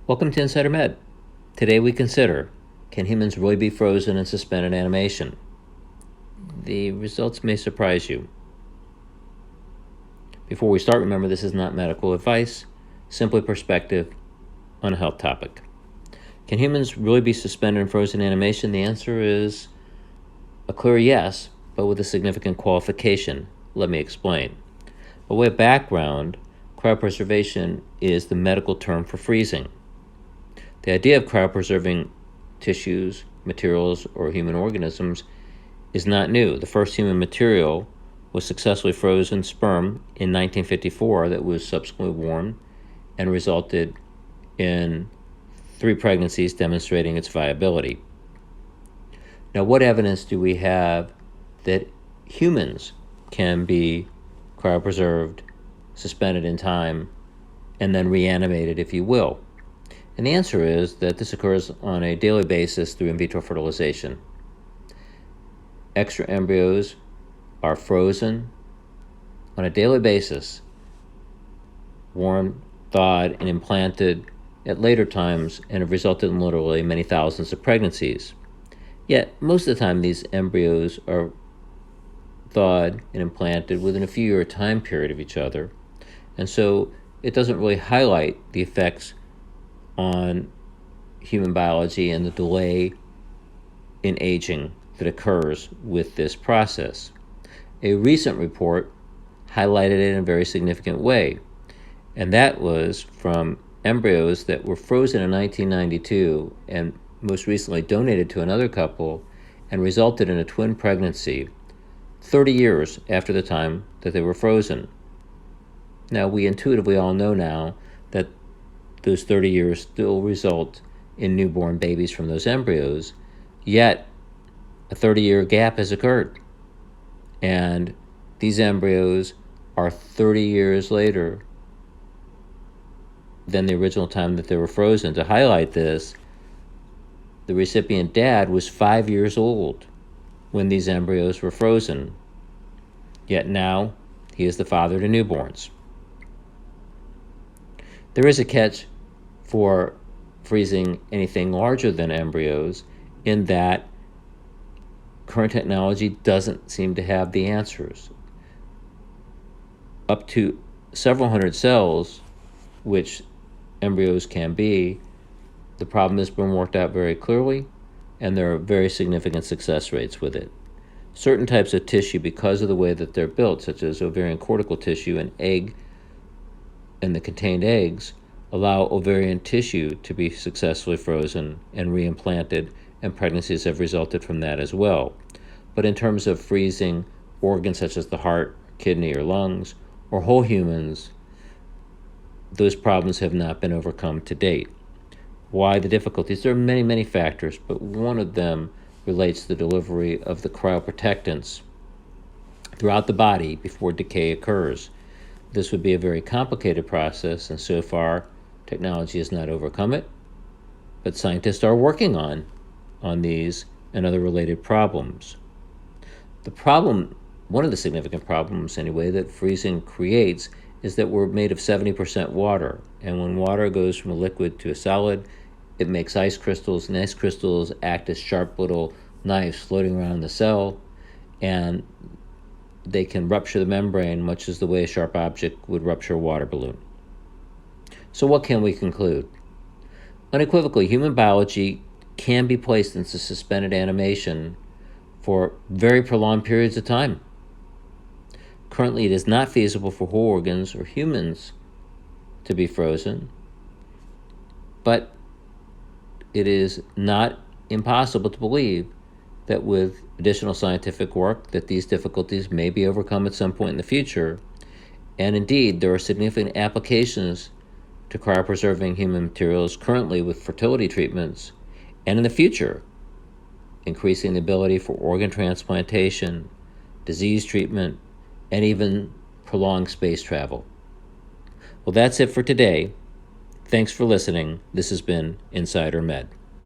Welcome to Insider Med. Today we consider, can humans really be frozen in suspended animation? The results may surprise you. Before we start, remember this is not medical advice, simply perspective on a health topic. Can humans really be suspended in frozen animation? The answer is a clear yes, but with a significant qualification. Let me explain. By way of background, cryopreservation is the medical term for freezing. The idea of cryopreserving tissues, materials, or human organisms is not new. The first human material was successfully frozen sperm in 1954 that was subsequently warmed and resulted in 3 pregnancies demonstrating its viability. Now, what evidence do we have that humans can be cryopreserved, suspended in time, and then reanimated, if you will? And the answer is that this occurs on a daily basis through in vitro fertilization. Extra embryos are frozen on a daily basis, warmed, thawed, and implanted at later times, and have resulted in literally many thousands of pregnancies. Yet, most of the time, these embryos are thawed and implanted within a few-year time period of each other. And so it doesn't really highlight the effects on human biology and the delay in aging that occurs with this process. A recent report highlighted it in a very significant way, and that was from embryos that were frozen in 1992 and most recently donated to another couple and resulted in a twin pregnancy 30 years after the time that they were frozen. Now, we intuitively all know now that those 30 years still result in newborn babies from those embryos, yet a 30-year gap has occurred. And these embryos are 30 years later than the original time that they were frozen. To highlight this, the recipient dad was 5 years old when these embryos were frozen, yet now he is the father to newborns. There is a catch for freezing anything larger than embryos in that current technology doesn't seem to have the answers. Up to several hundred cells, which embryos can be, the problem has been worked out very clearly, and there are very significant success rates with it. Certain types of tissue, because of the way that they're built, such as ovarian cortical tissue and egg and the contained eggs, allow ovarian tissue to be successfully frozen and reimplanted, and pregnancies have resulted from that as well. But in terms of freezing organs such as the heart, kidney, or lungs, or whole humans, those problems have not been overcome to date. Why the difficulties? There are many, many factors, but one of them relates to the delivery of the cryoprotectants throughout the body before decay occurs. This would be a very complicated process, and so far, technology has not overcome it, but scientists are working on these and other related problems. The problem, one of the significant problems anyway, that freezing creates is that we're made of 70% water, and when water goes from a liquid to a solid, it makes ice crystals, and ice crystals act as sharp little knives floating around the cell, and they can rupture the membrane much as the way a sharp object would rupture a water balloon. So what can we conclude? Unequivocally, human biology can be placed into suspended animation for very prolonged periods of time. Currently, it is not feasible for whole organs or humans to be frozen, but it is not impossible to believe that with additional scientific work that these difficulties may be overcome at some point in the future. And indeed, there are significant applications to cryopreserving human materials currently with fertility treatments, and in the future, increasing the ability for organ transplantation, disease treatment, and even prolonged space travel. Well, that's it for today. Thanks for listening. This has been Insider Med.